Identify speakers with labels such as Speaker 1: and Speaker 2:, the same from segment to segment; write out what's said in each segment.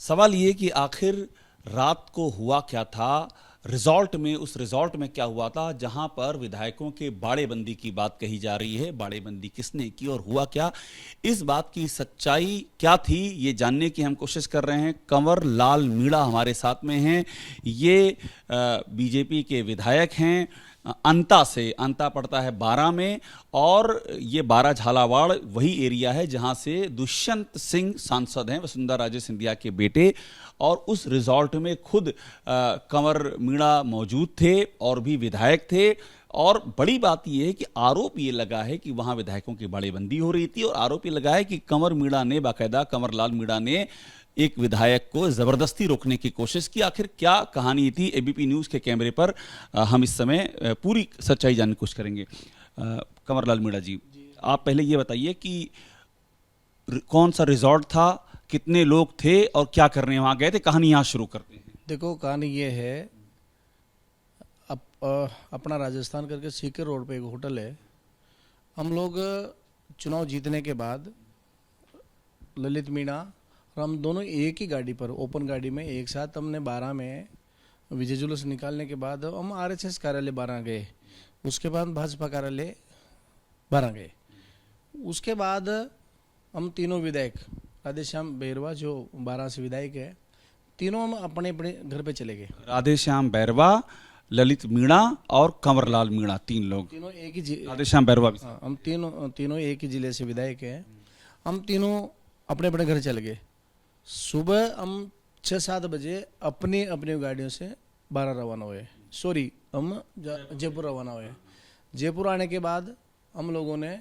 Speaker 1: सवाल ये कि आखिर रात को हुआ क्या था, रिजॉर्ट में, उस रिजॉर्ट में क्या हुआ था जहां पर विधायकों के बाड़ेबंदी की बात कही जा रही है। बाड़ेबंदी किसने की और हुआ क्या, इस बात की सच्चाई क्या थी, ये जानने की हम कोशिश कर रहे हैं। कंवर लाल मीणा हमारे साथ में हैं। ये बीजेपी के विधायक हैं, अंता से। अंता पड़ता है बारां में, और ये बारां झालावाड़ वही एरिया है जहां से दुष्यंत सिंह सांसद हैं, वसुंधरा राजे सिंधिया के बेटे। और उस रिजॉर्ट में खुद कंवर मीणा मौजूद थे और भी विधायक थे। और बड़ी बात यह है कि आरोप ये लगा है कि वहां विधायकों की बाड़ेबंदी हो रही थी, और आरोप ये लगा है कि कंवर मीणा ने, बाकायदा कंवर लाल मीणा ने एक विधायक को जबरदस्ती रोकने की कोशिश की। आखिर क्या कहानी थी, एबीपी न्यूज के कैमरे पर हम इस समय पूरी सच्चाई जानने की कोशिश करेंगे। कंवर लाल मीणा जी, आप पहले ये बताइए कि कौन सा रिजॉर्ट था, कितने लोग थे और क्या करने वहां गए थे। कहानी यहाँ शुरू करते हैं।
Speaker 2: देखो, कहानी ये है, अपना राजस्थान करके सीकर रोड पे एक होटल है। हम लोग चुनाव जीतने के बाद ललित मीणा और हम दोनों एक ही गाड़ी पर, ओपन गाड़ी में एक साथ, हमने 12 में विजय जुलूस निकालने के बाद हम आरएसएस कार्यालय 12 गए। उसके बाद भाजपा कार्यालय 12 गए। उसके बाद हम तीनों विधायक, राधेश्याम बैरवा जो 12 से विधायक है, तीनों हम अपने अपने घर पे चले गए।
Speaker 1: राधेश्याम बैरवा, ललित मीणा और कंवर लाल मीणा, तीन लोग।
Speaker 2: तीनों एक ही
Speaker 1: राधेश्याम बैरवा भी।
Speaker 2: हम तीनों एक ही जिले से विधायक हैं। हम तीनों अपने अपने घर चले गए। सुबह हम 6-7 बजे अपनी अपनी गाड़ियों से 12 रवाना हुए। सॉरी, हम जयपुर रवाना हुए। जयपुर आने के बाद हम लोगों ने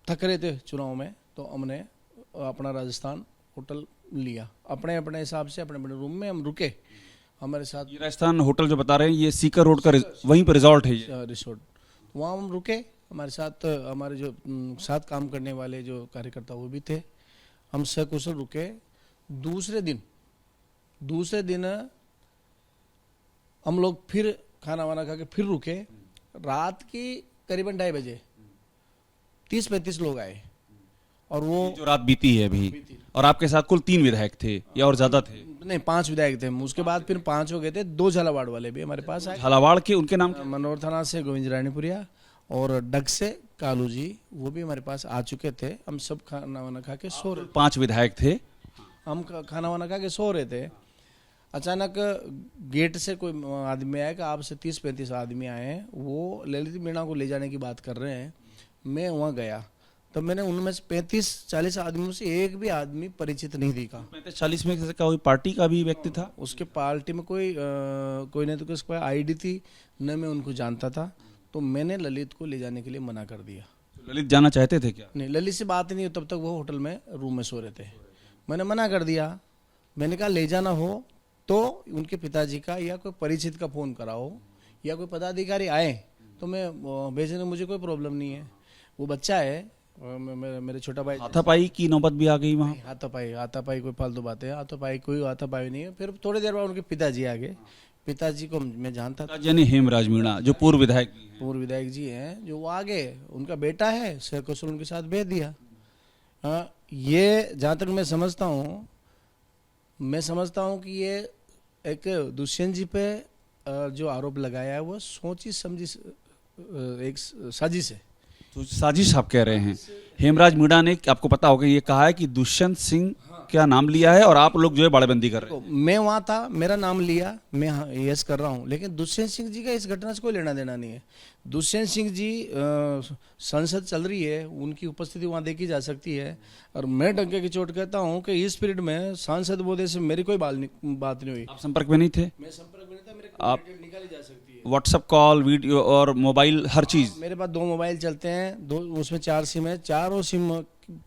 Speaker 2: थक रहे थे चुनाव में, तो हमने अपना राजस्थान होटल लिया। अपने अपने हिसाब से अपने अपने रूम में हम रुके। हमारे साथ
Speaker 1: ये राजस्थान होटल जो बता रहे हैं, ये सीकर रोड का वहीं पर रिजॉर्ट है ये।
Speaker 2: रिसोर्ट, वहाँ हम रुके। हमारे साथ हमारे जो साथ काम करने वाले जो कार्यकर्ता वो भी थे। हम सकुशल रुके। दूसरे दिन हम लोग फिर खाना वाना खा के फिर रुके। रात की करीबन 2:30 बजे 30-35 लोग आए, और वो
Speaker 1: जो रात बीती है अभी। और आपके साथ कुल 3 विधायक थे या और ज्यादा थे?
Speaker 2: नहीं, 5 विधायक थे। उसके बाद फिर 5 हो गए थे। 2 झालावाड़ वाले भी हमारे पास आए।
Speaker 1: झालावाड़ के, उनके नाम?
Speaker 2: मनोहर थाना से गोविंद रानीपुरिया, और डग से कालू जी, वो भी हमारे पास आ चुके थे। हम सब खाना वाना खा के सो रहे।
Speaker 1: 5 विधायक थे।
Speaker 2: हम खाना वाना खा के सो रहे थे। अचानक गेट से कोई आदमी आया कि आपसे 30-35 आदमी आए हैं, वो ललित मीणा को ले जाने की बात कर रहे हैं। मैं वहाँ गया, तब मैंने उनमें से 35-40 आदमियों से एक भी आदमी परिचित नहीं दिखा।
Speaker 1: 35-40 में क्या कोई पार्टी का भी व्यक्ति था?
Speaker 2: उसके पार्टी में कोई नहीं, तो उसके पास आईडी थी, न मैं उनको जानता था। तो मैंने ललित को ले जाने के लिए मना कर दिया।
Speaker 1: ललित जाना चाहते थे क्या?
Speaker 2: नहीं, ललित से बात नहीं, तब तक वो होटल में रूम में सो रहे थे। मैंने मना कर दिया। मैंने कहा ले जाना हो तो उनके पिताजी का या कोई परिचित का फ़ोन कराओ, या कोई पदाधिकारी आए तो मैं भेजने में मुझे कोई प्रॉब्लम नहीं है। वो बच्चा है, मेरे छोटा भाई।
Speaker 1: हाथापाई की नौबत भी आ गई वहाँ?
Speaker 2: हाथापाई कोई फालतू बात है। कोई हाथापाई नहीं है। फिर थोड़ी देर बाद उनके पिताजी आ गए। पिताजी को मैं जानता था,
Speaker 1: यानी हेमराज मीणा जो पूर्व विधायक
Speaker 2: जी हैं, जो वो आ गए। उनका बेटा है, सकुशल उनके साथ भेज दिया। ये जहाँ तक मैं समझता हूँ कि ये एक दुष्यंत जी पे जो आरोप लगाया है, वो सोची समझी एक साजिश है।
Speaker 1: तो साजिश आप कह रहे हैं? हेमराज मीणा ने, आपको पता होगा, ये कहा है कि दुष्यंत सिंह क्या नाम लिया है और आप लोग जो है बाड़ेबंदी कर रहे हैं।
Speaker 2: मैं वहाँ था, मेरा नाम लिया, मैं यस कर रहा हूँ, लेकिन दुष्यंत सिंह जी का इस घटना से कोई लेना देना नहीं है। दुष्यंत सिंह जी संसद चल रही है, उनकी उपस्थिति वहाँ देखी जा सकती है। और मैं डंके की चोट कहता हूँ कि इस पीरियड में सांसद महोदय से मेरी कोई बात नहीं हुई।
Speaker 1: आप संपर्क में नहीं थे?
Speaker 2: मैं संपर्क में नहीं था। मेरे
Speaker 1: आप
Speaker 2: निकाली जा सकती है,
Speaker 1: व्हाट्सएप कॉल, वीडियो और मोबाइल, हर चीज?
Speaker 2: मेरे पास 2 मोबाइल चलते हैं, 2 उसमें 4 सिम है। चारों सिम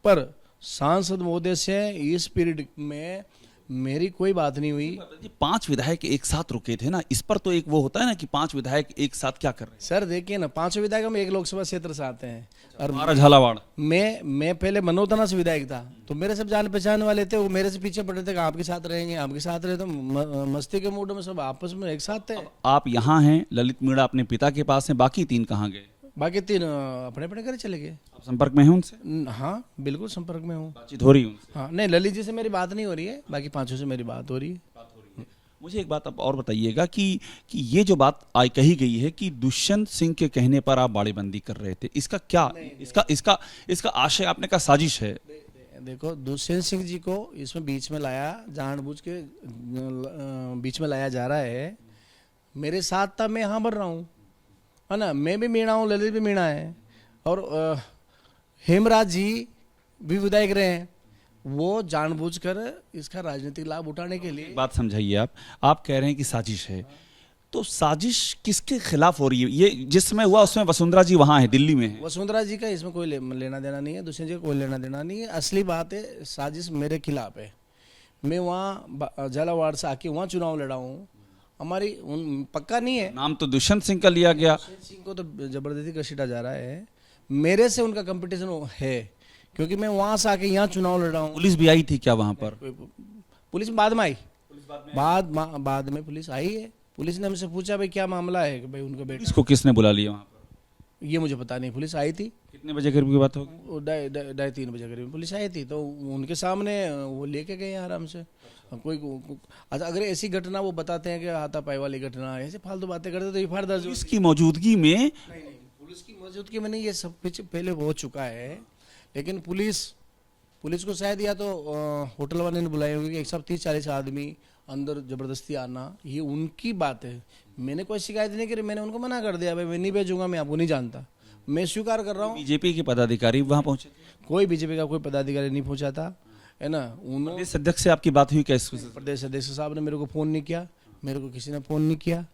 Speaker 2: पर सांसद महोदय से इस पीरियड में मेरी कोई बात नहीं हुई।
Speaker 1: 5 विधायक एक साथ रुके थे ना, इस पर तो एक वो होता है ना कि 5 विधायक एक साथ क्या कर रहे हैं?
Speaker 2: सर देखिए ना, 5 विधायक हम एक लोकसभा क्षेत्र से आते हैं। और
Speaker 1: 12 झालावाड़।
Speaker 2: मैं पहले मनोहर थाना से विधायक था, तो मेरे सब जान पहचान वाले थे। वो मेरे से पीछे पड़े थे कि आपके साथ रहेंगे, आपके साथ रहे। तो मस्ती के मूड में सब आपस में एक साथ थे।
Speaker 1: आप यहाँ हैं, ललित मीणा अपने पिता के पास हैं, बाकी 3 कहाँ गए?
Speaker 2: बाकी तीन अपने अपने घर चले गए।
Speaker 1: आप संपर्क में हैं उनसे?
Speaker 2: हाँ बिल्कुल संपर्क में हूँ।
Speaker 1: बातचीत हो रही है उनसे?
Speaker 2: हाँ नहीं, ललित जी से मेरी बात नहीं हो रही है, बाकी पांचों से मेरी बात हो रही है।
Speaker 1: मुझे एक बात अब और बताइएगा कि ये जो बात आई कही गई है कि दुष्यंत सिंह के कहने पर आप बाड़ेबंदी कर रहे थे, इसका क्या इसका आशय आपने कहा साजिश है?
Speaker 2: देखो, दुष्यंत सिंह जी को इसमें बीच में लाया, जानबूझ के बीच में लाया जा रहा है। मेरे साथ था, मैं यहाँ बढ़ रहा हूँ, है ना, मैं भी मीणा हूँ, ललित भी मीणा है, और हेमराज जी भी विधायक रहे हैं। वो जानबूझकर इसका राजनीतिक लाभ उठाने के लिए।
Speaker 1: बात समझाइए आप कह रहे हैं कि साजिश है, तो साजिश किसके खिलाफ हो रही है? ये जिस समय हुआ उसमें वसुंधरा जी वहां है, दिल्ली में है।
Speaker 2: वसुंधरा जी का इसमें कोई लेना देना नहीं है, दुष्यंत जी का कोई लेना देना नहीं है। असली बात है, साजिश मेरे खिलाफ है। मैं वहाँ झालावाड़ से आके वहाँ चुनाव लड़ा हूँ, हमारी पक्का नहीं है।
Speaker 1: नाम तो दुष्यंत सिंह का लिया गया।
Speaker 2: दुष्यंत सिंह को तो जबरदस्ती घसीटा जा रहा है, मेरे से उनका कंपटीशन है, क्योंकि मैं वहाँ से आके यहाँ चुनाव लड़ा हूँ।
Speaker 1: पुलिस भी आई थी क्या वहां पर?
Speaker 2: पुलिस बाद में आई, बाद में पुलिस आई है। पुलिस ने हमसे पूछा भाई क्या मामला है, कि भाई उनका बेटा।
Speaker 1: इसको किसने बुला लिया वहां पर?
Speaker 2: ये मुझे पता नहीं, पुलिस आई थी।
Speaker 1: कितने बजे करीब की बात होगी?
Speaker 2: 2:30 बजे करीब पुलिस आई थी, तो उनके सामने वो लेके गए आराम से। अच्छा, अगर ऐसी घटना वो बताते हैं कि हाथापाई वाली घटना, ऐसे फालतू बातें करते तो एफआईआर दर्ज।
Speaker 1: इसकी मौजूदगी में
Speaker 2: नहीं, पुलिस की मौजूदगी में नहीं, ये सब कुछ पहले हो चुका है। लेकिन पुलिस को शायद या तो होटल वाले ने बुलाए होंगे कि 130-40 आदमी अंदर जबरदस्ती आना, ये उनकी बात है। मैंने कोई शिकायत नहीं करी, मैंने उनको मना कर दिया, भाई मैं नहीं भेजूंगा, मैं आपको नहीं जानता, मैं स्वीकार कर रहा हूँ।
Speaker 1: बीजेपी के पदाधिकारी वहां पहुंचे थे?
Speaker 2: कोई बीजेपी का कोई पदाधिकारी नहीं पहुंचा था, है ना। उन्होंने
Speaker 1: प्रदेश अध्यक्ष से आपकी बात हुई कैसे?
Speaker 2: प्रदेश अध्यक्ष साहब ने मेरे को फ़ोन नहीं किया, मेरे को किसी ने फ़ोन नहीं किया।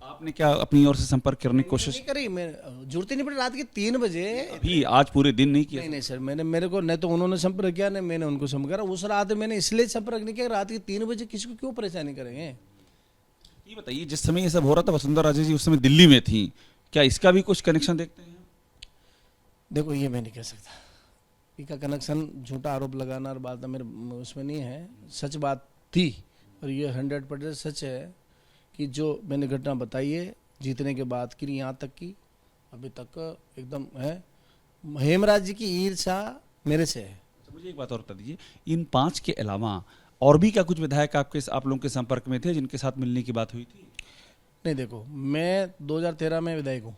Speaker 1: आपने क्या अपनी ओर से संपर्क करने की कोशिश
Speaker 2: नहीं करी, मैं जरूरत ही नहीं पड़ी। रात के 3 बजे
Speaker 1: भी आज पूरे दिन नहीं किया?
Speaker 2: नहीं सर, मेरे को नहीं तो उन्होंने संपर्क किया, नहीं मैंने उनको संपर्क करा। उस रात मैंने इसलिए संपर्क नहीं किया, रात के 3 बजे किसी को क्यों परेशानी करेंगे।
Speaker 1: ये बताइए, जिस समय ये सब हो रहा था वसुंधरा राजे जी उस समय दिल्ली में थी, क्या इसका भी कुछ कनेक्शन देखते हैं?
Speaker 2: देखो, ये मैं नहीं कह सकता, इसका कनेक्शन झूठा आरोप लगाना और बात मेरे उसमें नहीं है। सच बात थी, और ये 100% सच है कि जो मैंने घटना बताई है जीतने के बाद की, यहाँ तक की अभी तक एकदम है। हेमराज जी की ईर्ष्या मेरे से है।
Speaker 1: मुझे एक बात और बता दीजिए, इन 5 के अलावा और भी क्या कुछ विधायक आप लोगों के संपर्क में थे जिनके साथ मिलने की बात हुई थी? नहीं,
Speaker 2: देखो, मैं 2013 में विधायक हूँ।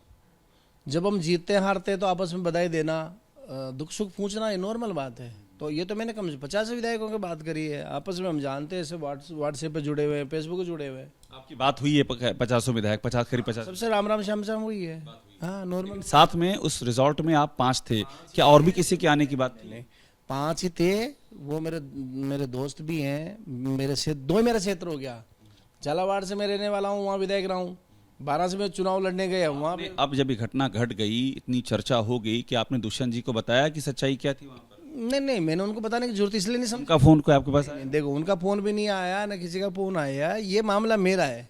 Speaker 2: जब हम जीतते हारते तो आपस में बधाई देना, दुख सुख पूछना, ये नॉर्मल बात है। तो ये तो मैंने कम से 50 विधायकों की बात करी है, आपस में हम जानते हैं, व्हाट्सएप पे जुड़े हुए हैं, फेसबुक पे जुड़े हुए हैं।
Speaker 1: आपकी बात हुई है 50 विधायक, 50 करीब 50?
Speaker 2: सबसे राम श्याम श्याम हुई है, हाँ नॉर्मल।
Speaker 1: साथ में उस रिजॉर्ट में आप 5 थे, क्या और भी किसी के आने की बात थी?
Speaker 2: नहीं, 5 ही थे। वो मेरे दोस्त भी हैं, मेरे से 2 ही मेरा क्षेत्र हो गया। झालावाड़ से मैं रहने वाला हूँ, वहाँ विधायक रहा हूँ। 12 से मैं चुनाव लड़ने गया वहाँ पे।
Speaker 1: अब जब ये घटना घट गई, इतनी चर्चा हो गई कि आपने दुष्यंत जी को बताया कि सच्चाई क्या थी वहाँ पर?
Speaker 2: नहीं, मैंने उनको बताने की जरूरत इसलिए नहीं समझा।
Speaker 1: उनका फोन कोई आपके पास आया?
Speaker 2: देखो, उनका फोन भी नहीं आया, ना किसी का फोन आया। ये मामला मेरा है,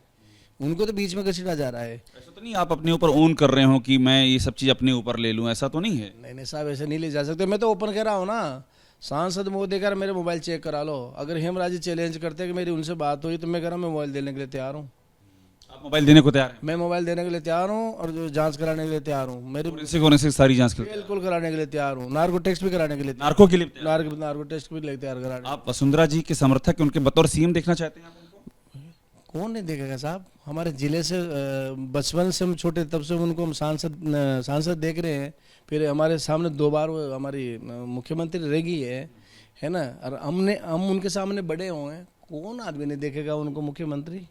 Speaker 2: उनको तो बीच में घसीटा जा रहा है।
Speaker 1: ऐसा तो नहीं आप अपने ऊपर ओन कर रहे हो कि मैं ये सब चीज अपने ऊपर ले लूं, ऐसा तो नहीं है?
Speaker 2: नहीं साहब, ऐसे नहीं ले जा सकते। मैं तो ओपन कह रहा हूँ ना, सांसद मोदी कर मेरे मोबाइल चेक करा लो। अगर हेमराज जी चैलेंज करते कि मेरी उनसे बात हुई, तो मैं कह रहा हूँ मैं मोबाइल देने के लिए तैयार हूँ।
Speaker 1: आप मोबाइल देने को तैयार हैं?
Speaker 2: मैं मोबाइल देने के लिए तैयार हूँ, और जो जांच कराने के लिए तैयार हूँ। मेरी
Speaker 1: फोरेंसिक सारी जांच कर,
Speaker 2: बिल्कुल कराने के लिए तैयार हूँ। नार्को टेस्ट भी कराने के लिए,
Speaker 1: नार्को के लिए
Speaker 2: नार्को टेस्ट भी तैयार कराने।
Speaker 1: आप वसुंधरा जी के समर्थक उनके बतौर सीएम देखना चाहते हैं आप उनको?
Speaker 2: कौन नहीं देखेगा साहब। हमारे जिले से बचपन से हम छोटे, तब से उनको हम सांसद देख रहे हैं। फिर हमारे सामने 2 बार हमारी मुख्यमंत्री रह गई है ना। और हम उनके सामने बड़े हुए हैं, कौन आदमी नहीं देखेगा उनको मुख्यमंत्री।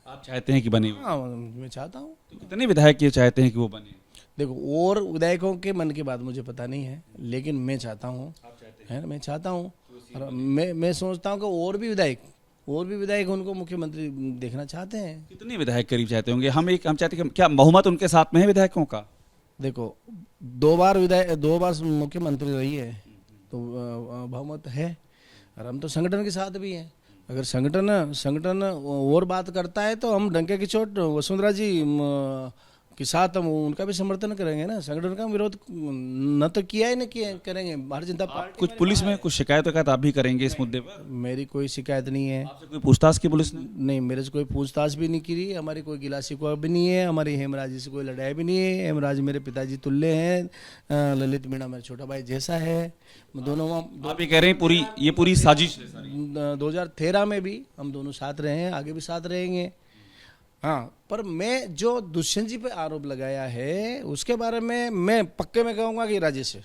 Speaker 1: आप चाहते हैं कि बने?
Speaker 2: हाँ, मैं चाहता हूँ।
Speaker 1: तो कितने विधायक ये चाहते हैं कि वो बने?
Speaker 2: देखो, और विधायकों के मन की बात मुझे पता नहीं है, लेकिन मैं चाहता हूँ, है ना, मैं चाहता हूँ। और मैं सोचता हूँ कि और भी विधायक उनको मुख्यमंत्री देखना चाहते हैं।
Speaker 1: कितने विधायक करीब चाहते होंगे? हम चाहते हैं, क्या बहुमत उनके साथ में है विधायकों का?
Speaker 2: देखो, 2 बार मुख्यमंत्री रही है, तो बहुमत है। और हम तो संगठन के साथ भी हैं। अगर संगठन और बात करता है, तो हम डंके की चोट वसुंधरा जी के साथ हम उनका भी समर्थन करेंगे ना, संगठन का विरोध न तो किया ही न किया करेंगे। भारतीय जनता पार्टी
Speaker 1: कुछ पुलिस में कुछ शिकायत आप भी करेंगे इस मुद्दे पर?
Speaker 2: मेरी कोई शिकायत नहीं है।
Speaker 1: आपसे कोई पूछताछ की पुलिस ने?
Speaker 2: नहीं, मेरे से कोई पूछताछ भी नहीं की, हमारी कोई गिला शिकवा भी नहीं है, हमारी हेमराज जी से कोई लड़ाई भी नहीं है। हेमराज मेरे पिताजी तुल्य हैं, ललित मीणा मेरा छोटा भाई जैसा है। दोनों
Speaker 1: आप ये कह रहे हैं ये पूरी साजिश है सारी?
Speaker 2: 2013 में भी हम दोनों साथ रहे हैं, आगे भी साथ रहेंगे। हाँ, पर मैं जो दुष्यंत जी पे आरोप लगाया है उसके बारे में मैं पक्के में कहूँगा कि राजेश है,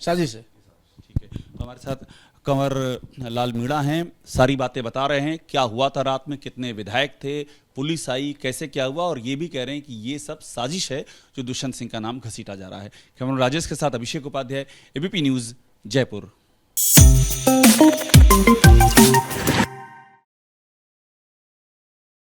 Speaker 2: साजिश है।
Speaker 1: ठीक है, तो हमारे साथ कंवर लाल मीणा हैं, सारी बातें बता रहे हैं, क्या हुआ था रात में, कितने विधायक थे, पुलिस आई, कैसे क्या हुआ, और ये भी कह रहे हैं कि ये सब साजिश है जो दुष्यंत सिंह का नाम घसीटा जा रहा है। कैमरा राजेश के साथ अभिषेक उपाध्याय, एबीपी न्यूज़, जयपुर।